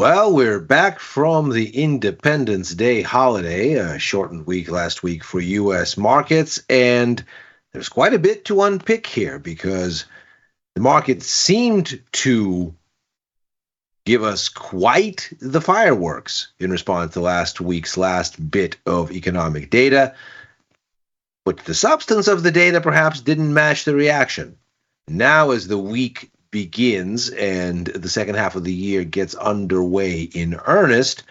Well, we're back from the Independence Day holiday, a shortened week last week for U.S. markets, and there's quite a bit to unpick here because the market seemed to give us quite the fireworks in response to last week's last bit of economic data, but the substance of the data perhaps didn't match the reaction. Now, as the week begins and the second half of the year gets underway in earnest,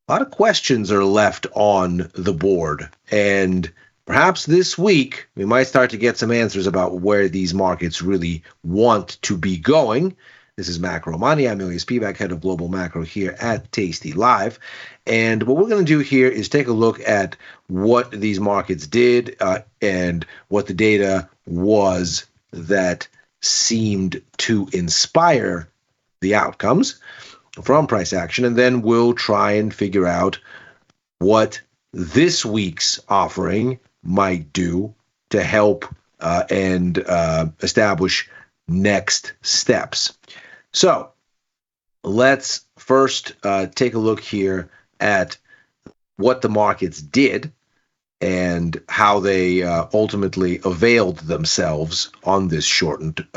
a lot of questions are left on the board. And perhaps this week, we might start to get some answers about where these markets really want to be going. This is Macro Money. I'm Ilya Spivak, head of global macro here at tastylive. And what we're going to do here is take a look at what these markets did and what the data was that seemed to inspire the outcomes from price action, and then we'll try and figure out what this week's offering might do to help and establish next steps. So let's first take a look here at what the markets did and how they ultimately availed themselves on this shortened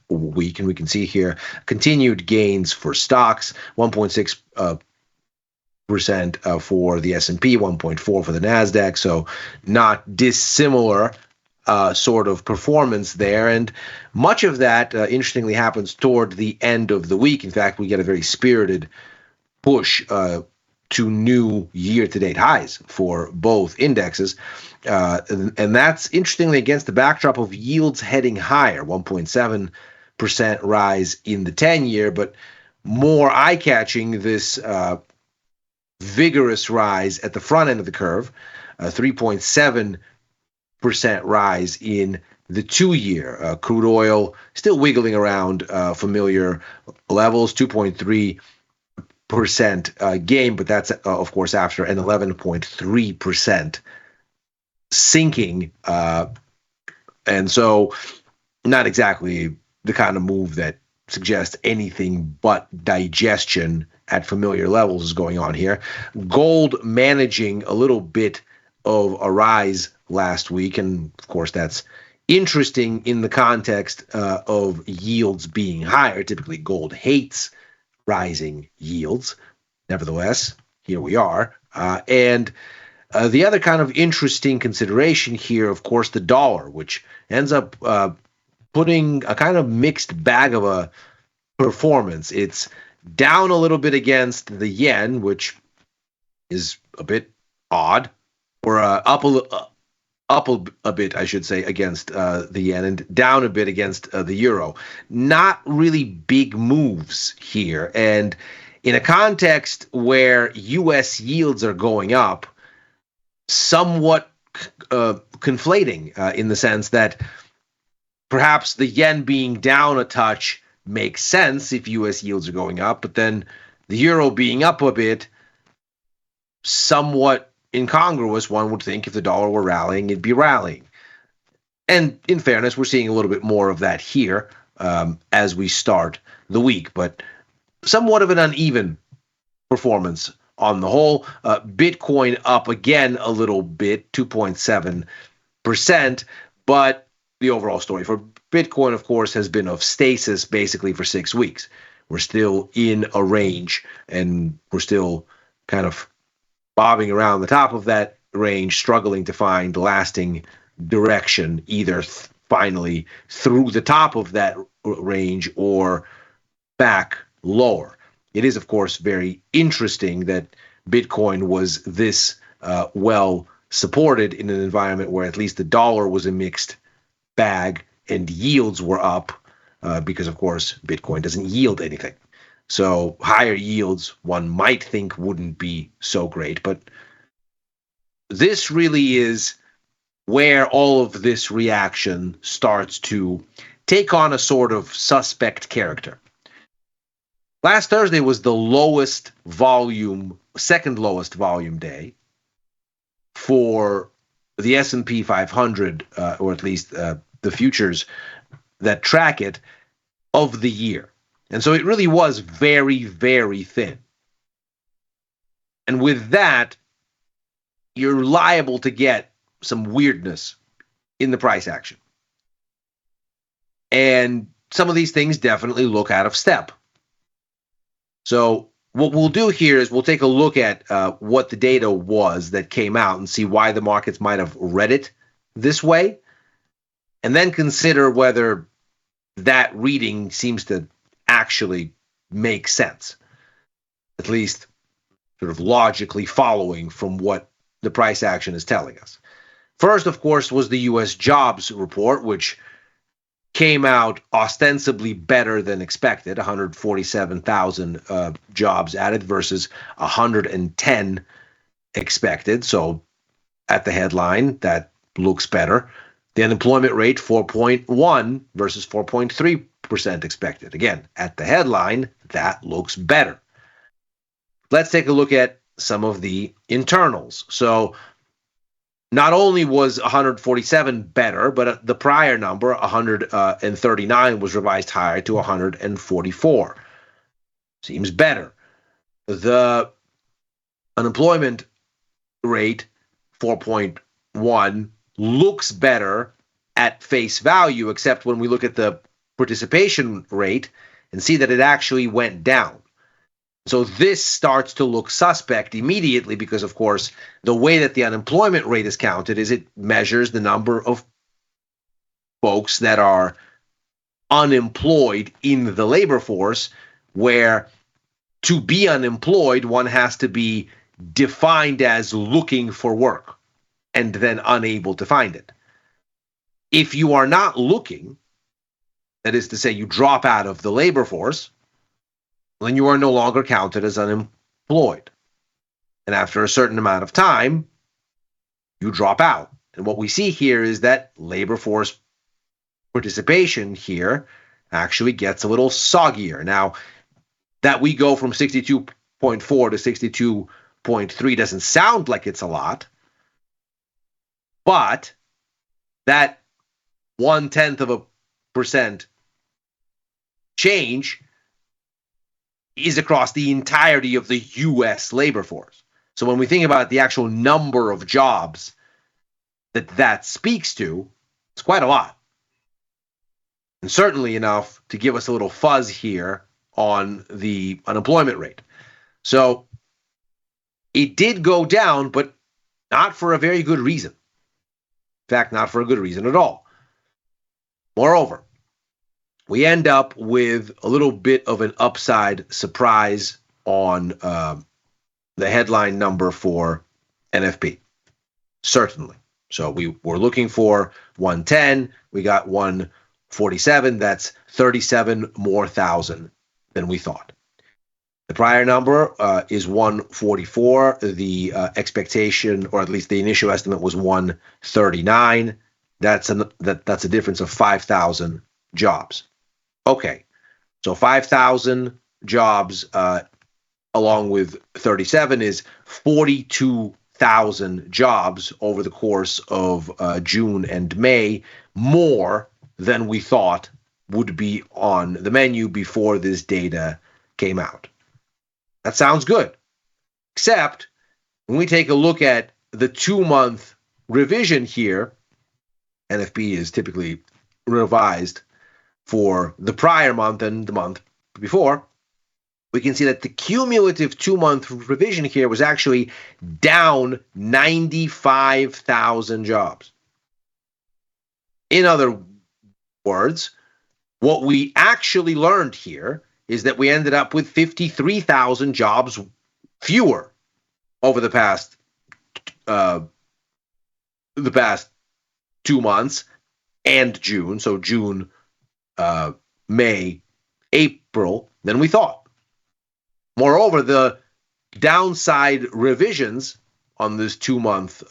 week. And we can see here continued gains for stocks, 1.6% for the S&P, 1.4% for the NASDAQ. So not dissimilar sort of performance there. And much of that, interestingly, happens toward the end of the week. In fact, we get a very spirited push to new year-to-date highs for both indexes. And that's, interestingly, against the backdrop of yields heading higher, 1.7% rise in the 10-year, but more eye-catching, this vigorous rise at the front end of the curve, 3.7% rise in the 2-year. Crude oil still wiggling around familiar levels, 2.3% gain, but that's of course after an 11.3% sinking, and so not exactly the kind of move that suggests anything but digestion at familiar levels is going on here. Gold managing a little bit of a rise last week, and of course that's interesting in the context of yields being higher. Typically gold hates rising yields. Nevertheless, here we are. And the other kind of interesting consideration here, of course, the dollar, which ends up putting a kind of mixed bag of a performance. It's down a little bit against the yen, which is a bit odd, or up a bit, I should say, against the yen, and down a bit against the euro. Not really big moves here. And in a context where U.S. yields are going up, somewhat conflating in the sense that perhaps the yen being down a touch makes sense if U.S. yields are going up, but then the euro being up a bit, somewhat incongruous, one would think. If the dollar were rallying, it'd be rallying. And in fairness, we're seeing a little bit more of that here as we start the week, but somewhat of an uneven performance on the whole. Bitcoin up again a little bit, 2.7%, but the overall story for Bitcoin, of course, has been of stasis basically for 6 weeks. We're still in a range, and we're still kind of bobbing around the top of that range, struggling to find lasting direction, either finally through the top of that range or back lower. It is, of course, very interesting that Bitcoin was this well supported in an environment where at least the dollar was a mixed bag and yields were up because, of course, Bitcoin doesn't yield anything. So higher yields, one might think, wouldn't be so great. But this really is where all of this reaction starts to take on a sort of suspect character. Last Thursday was the lowest volume, second lowest volume day for the S&P 500, or at least the futures that track it, of the year. And so it really was very, very thin. And with that, you're liable to get some weirdness in the price action. And some of these things definitely look out of step. So what we'll do here is we'll take a look at what the data was that came out and see why the markets might have read it this way, and then consider whether that reading seems to actually make sense, at least sort of logically following from what the price action is telling us. First, of course, was the U.S. jobs report, which came out ostensibly better than expected, 147,000 jobs added versus 110 expected. So at the headline, that looks better. The unemployment rate, 4.1 versus 4.3% expected. Again, at the headline, that looks better. Let's take a look at some of the internals. So not only was 147 better, but the prior number, 139, was revised higher to 144. Seems better. The unemployment rate, 4.1, looks better at face value, except when we look at the participation rate and see that it actually went down. So this starts to look suspect immediately because, of course, the way that the unemployment rate is counted is it measures the number of folks that are unemployed in the labor force, where to be unemployed, one has to be defined as looking for work and then unable to find it. If you are not looking, that is to say, you drop out of the labor force, then you are no longer counted as unemployed. And after a certain amount of time, you drop out. And what we see here is that labor force participation here actually gets a little soggier. Now, that we go from 62.4 to 62.3 doesn't sound like it's a lot, but that 0.1% change is across the entirety of the U.S. labor force. So when we think about the actual number of jobs that speaks to, it's quite a lot. And certainly enough to give us a little fuzz here on the unemployment rate. So it did go down, but not for a very good reason. In fact, not for a good reason at all. Moreover, we end up with a little bit of an upside surprise on the headline number for NFP. Certainly. So we were looking for 110. We got 147. That's 37 more thousand than we thought. The prior number is 144. The expectation, or at least the initial estimate, was 139. That's a difference of 5,000 jobs. Okay, so 5,000 jobs along with 37 is 42,000 jobs over the course of June and May, more than we thought would be on the menu before this data came out. That sounds good, except when we take a look at the 2-month revision here, NFP is typically revised for the prior month and the month before, we can see that the cumulative 2-month revision here was actually down 95,000 jobs. In other words, what we actually learned here is that we ended up with 53,000 jobs fewer over the past 2 months and June, so June, May, April, than we thought. Moreover, the downside revisions on this 2-month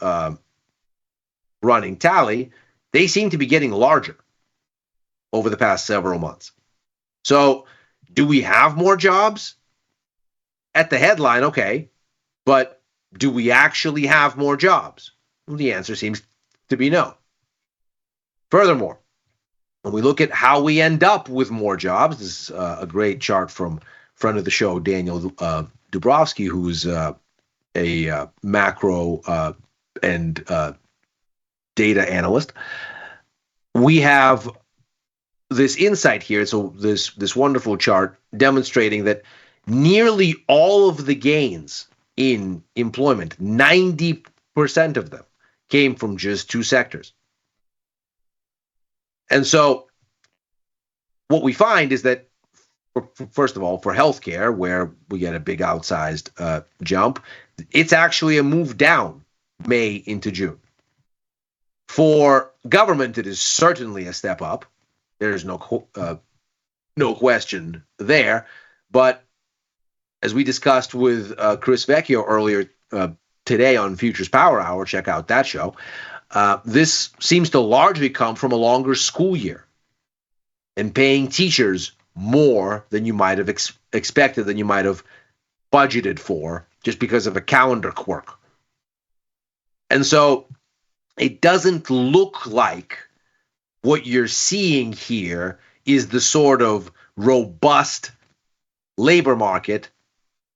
running tally, they seem to be getting larger over the past several months. So, do we have more jobs? At the headline, okay, but do we actually have more jobs? Well, the answer seems to be no. Furthermore, When we look at how we end up with more jobs, this is a great chart from friend of the show, Daniel Dubrovsky, who's a macro and data analyst. We have this insight here. So this wonderful chart demonstrating that nearly all of the gains in employment, 90% of them, came from just two sectors. And so what we find is that, first of all, for healthcare, where we get a big outsized jump, it's actually a move down May into June. For government, it is certainly a step up. There's no question there. But as we discussed with Chris Vecchio earlier today on Futures Power Hour, check out that show, this seems to largely come from a longer school year and paying teachers more than you might have expected, than you might have budgeted for, just because of a calendar quirk. And so it doesn't look like what you're seeing here is the sort of robust labor market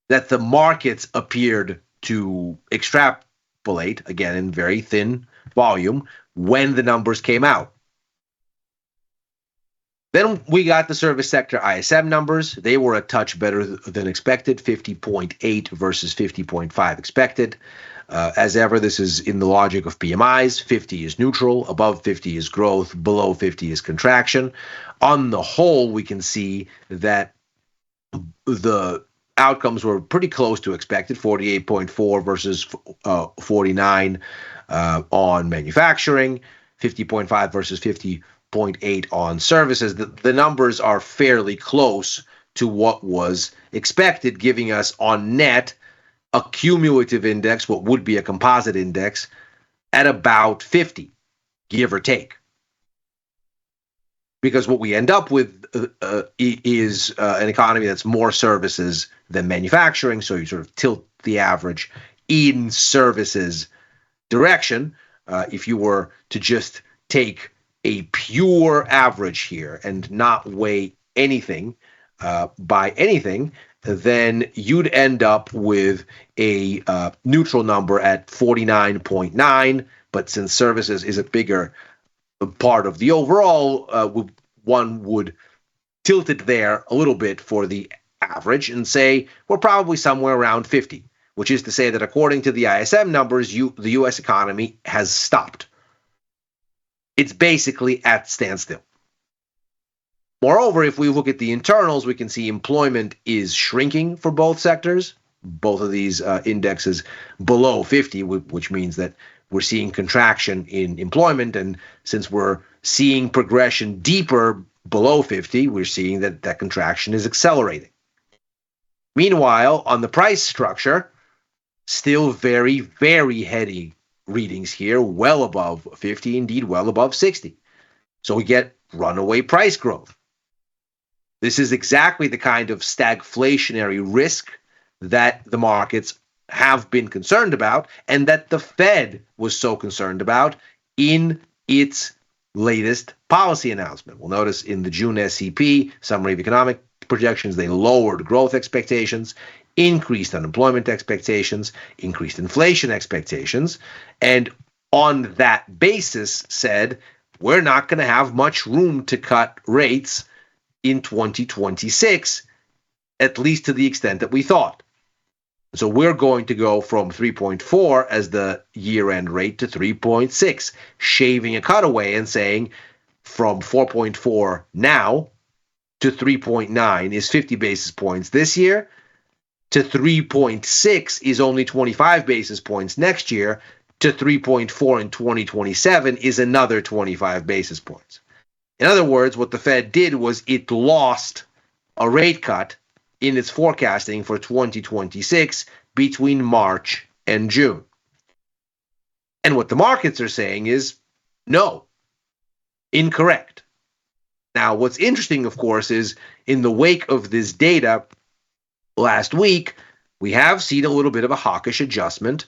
that the markets appeared to extrapolate, again, in very thin volume, when the numbers came out. Then we got the service sector ISM numbers. They were a touch better than expected, 50.8 versus 50.5 expected. As ever, this is in the logic of PMIs. 50 is neutral, above 50 is growth, below 50 is contraction. On the whole, we can see that the outcomes were pretty close to expected, 48.4 versus 49 on manufacturing, 50.5 versus 50.8 on services. The numbers are fairly close to what was expected, giving us on net a cumulative index, what would be a composite index, at about 50, give or take. Because what we end up with is an economy that's more services than manufacturing, so you sort of tilt the average in services direction. If you were to just take a pure average here and not weigh anything by anything, then you'd end up with a neutral number at 49.9. But since services is a bigger part of the overall, one would tilt it there a little bit for the average and say we're probably somewhere around 50, which is to say that according to the ISM numbers, the U.S. economy has stopped. It's basically at standstill. Moreover, if we look at the internals, we can see employment is shrinking for both sectors, both of these indexes below 50, which means that we're seeing contraction in employment. And since we're seeing progression deeper below 50, we're seeing that that contraction is accelerating. Meanwhile, on the price structure, still very, very heady readings here, well above 50, indeed well above 60. So we get runaway price growth. This is exactly the kind of stagflationary risk that the markets have been concerned about and that the Fed was so concerned about in its latest policy announcement. We'll notice in the June SEP, Summary of Economic Projections, they lowered growth expectations, increased unemployment expectations, increased inflation expectations, and on that basis said, we're not going to have much room to cut rates in 2026, at least to the extent that we thought. So we're going to go from 3.4 as the year-end rate to 3.6, shaving a cutaway and saying from 4.4 now to 3.9 is 50 basis points this year, to 3.6 is only 25 basis points next year, to 3.4 in 2027 is another 25 basis points. In other words, what the Fed did was it lost a rate cut in its forecasting for 2026 between March and June. And what the markets are saying is, no, incorrect. Now, what's interesting, of course, is in the wake of this data last week, we have seen a little bit of a hawkish adjustment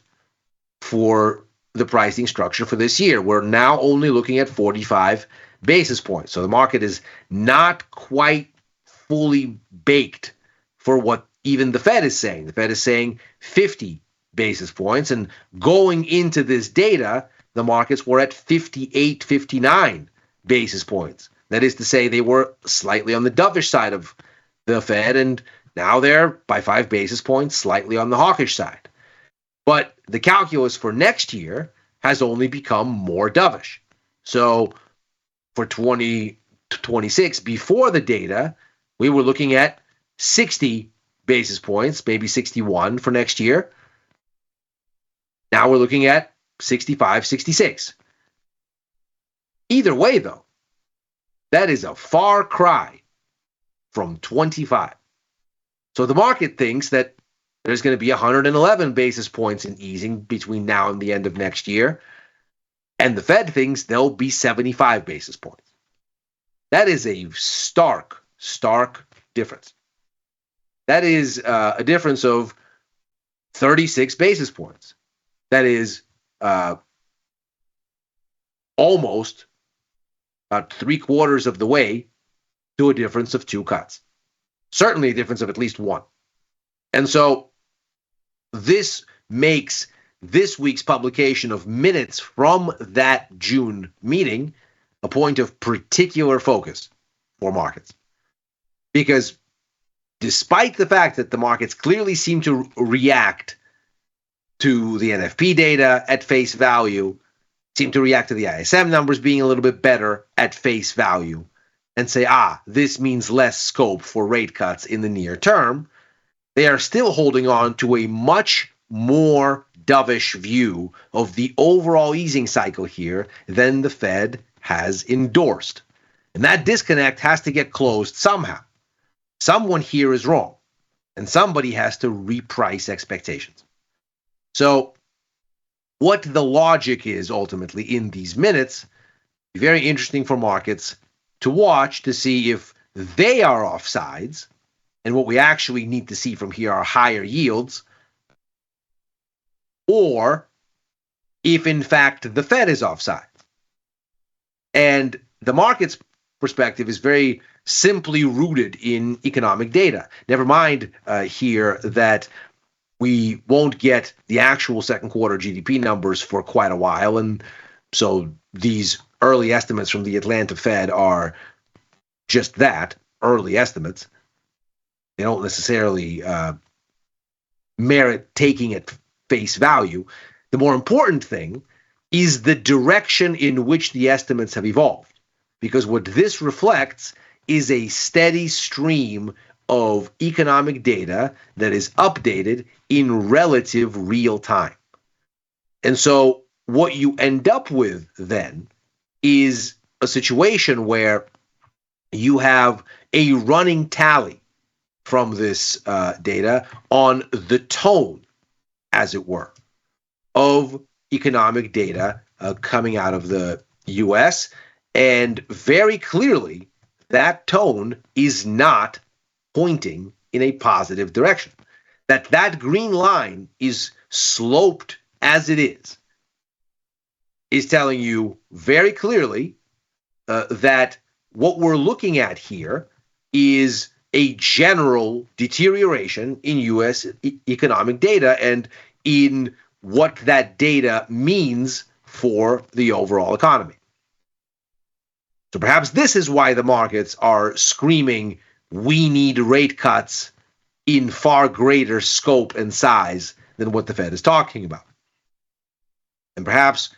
for the pricing structure for this year. We're now only looking at 45 basis points. So the market is not quite fully baked for what even the Fed is saying. The Fed is saying 50 basis points. And going into this data, the markets were at 58, 59 basis points. That is to say, they were slightly on the dovish side of the Fed, and now they're by 5 basis points slightly on the hawkish side. But the calculus for next year has only become more dovish. So for 2026, before the data, we were looking at 60 basis points, maybe 61 for next year. Now we're looking at 65, 66. Either way, though, that is a far cry from 25. So the market thinks that there's going to be 111 basis points in easing between now and the end of next year. And the Fed thinks there'll be 75 basis points. That is a stark difference. That is a difference of 36 basis points. That is almost about 3/4 of the way to a difference of 2 cuts. Certainly a difference of at least 1. And so this makes this week's publication of minutes from that June meeting a point of particular focus for markets. Because despite the fact that the markets clearly seem to react to the NFP data at face value, seem to react to the ISM numbers being a little bit better at face value, and say, this means less scope for rate cuts in the near term, they are still holding on to a much more dovish view of the overall easing cycle here than the Fed has endorsed. And that disconnect has to get closed somehow. Someone here is wrong, and somebody has to reprice expectations. So what the logic is ultimately in these minutes, very interesting for markets to watch to see if they are offsides, and what we actually need to see from here are higher yields, or if in fact the Fed is offside. And the market's perspective is very simply rooted in economic data. Never mind here that we won't get the actual second quarter GDP numbers for quite a while. And so these early estimates from the Atlanta Fed are just that, early estimates. They don't necessarily merit taking at face value. The more important thing is the direction in which the estimates have evolved. Because what this reflects is a steady stream of economic data that is updated in relative real time. And so what you end up with then is a situation where you have a running tally from this data on the tone, as it were, of economic data coming out of the U.S. And very clearly, that tone is not pointing in a positive direction. That green line is sloped as it is telling you very clearly that what we're looking at here is a general deterioration in U.S. economic data and in what that data means for the overall economy. So perhaps this is why the markets are screaming, we need rate cuts in far greater scope and size than what the Fed is talking about. And perhaps,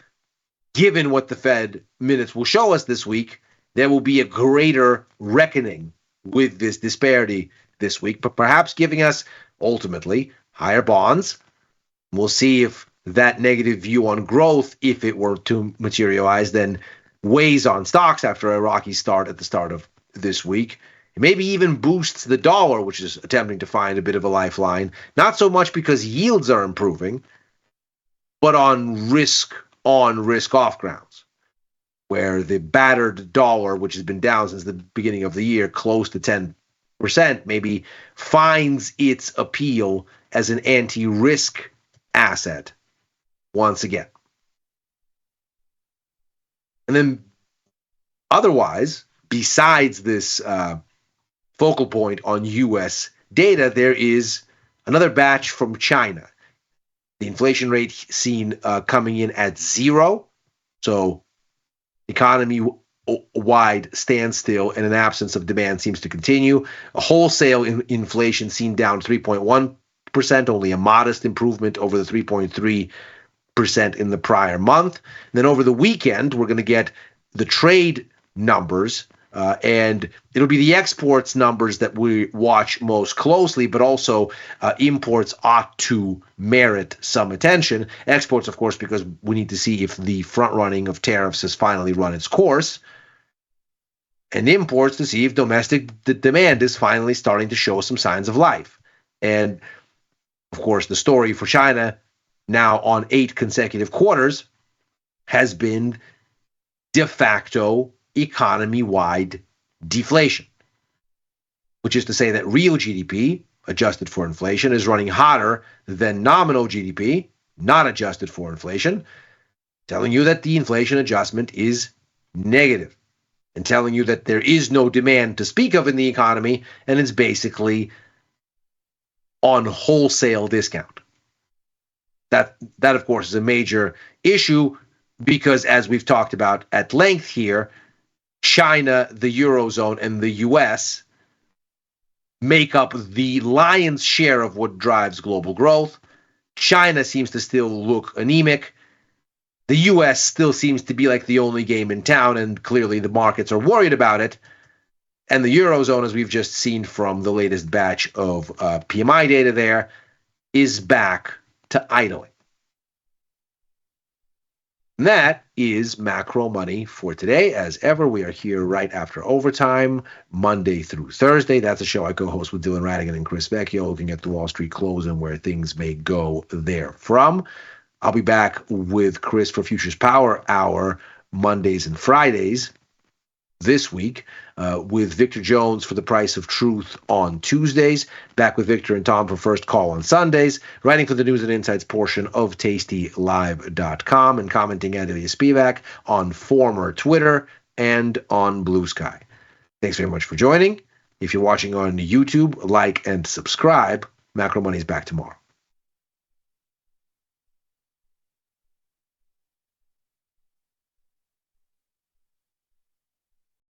given what the Fed minutes will show us this week, there will be a greater reckoning with this disparity this week, but perhaps giving us, ultimately, higher bonds. We'll see if that negative view on growth, if it were to materialize, then weighs on stocks after a rocky start at the start of this week. It maybe even boosts the dollar, which is attempting to find a bit of a lifeline, not so much because yields are improving, but on risk-off grounds, where the battered dollar, which has been down since the beginning of the year, close to 10%, maybe finds its appeal as an anti-risk asset once again. And then Otherwise, besides this focal point on U.S. data, there is another batch from China. The inflation rate seen coming in at 0, so economy-wide standstill and an absence of demand seems to continue. A wholesale inflation seen down 3.1%, only a modest improvement over the 3.3% in the prior month. And then over the weekend, we're going to get the trade numbers, and it'll be the exports numbers that we watch most closely, but also imports ought to merit some attention. Exports, of course, because we need to see if the front running of tariffs has finally run its course, and imports to see if domestic demand is finally starting to show some signs of life. And, of course, the story for China now on 8 consecutive quarters has been de facto economy-wide deflation, which is to say that real GDP, adjusted for inflation, is running hotter than nominal GDP, not adjusted for inflation, telling you that the inflation adjustment is negative and telling you that there is no demand to speak of in the economy, and it's basically on wholesale discount. That of course, is a major issue because, as we've talked about at length here, China, the Eurozone, and the U.S. make up the lion's share of what drives global growth. China seems to still look anemic. The U.S. still seems to be like the only game in town, and clearly the markets are worried about it. And the Eurozone, as we've just seen from the latest batch of PMI data there, is back to idling. And that is Macro Money for today. As ever, we are here right after overtime, Monday through Thursday. That's a show I co-host with Dylan Radigan and Chris Vecchio, looking at the Wall Street close and where things may go therefrom. I'll be back with Chris for Futures Power Hour Mondays and Fridays this week, with Victor Jones for The Price of Truth on Tuesdays, back with Victor and Tom for First Call on Sundays, writing for the News and Insights portion of tastylive.com, and commenting at Ilya Spivak on former Twitter and on Blue Sky. Thanks very much for joining. If you're watching on YouTube, like and subscribe. Macro Money's back tomorrow.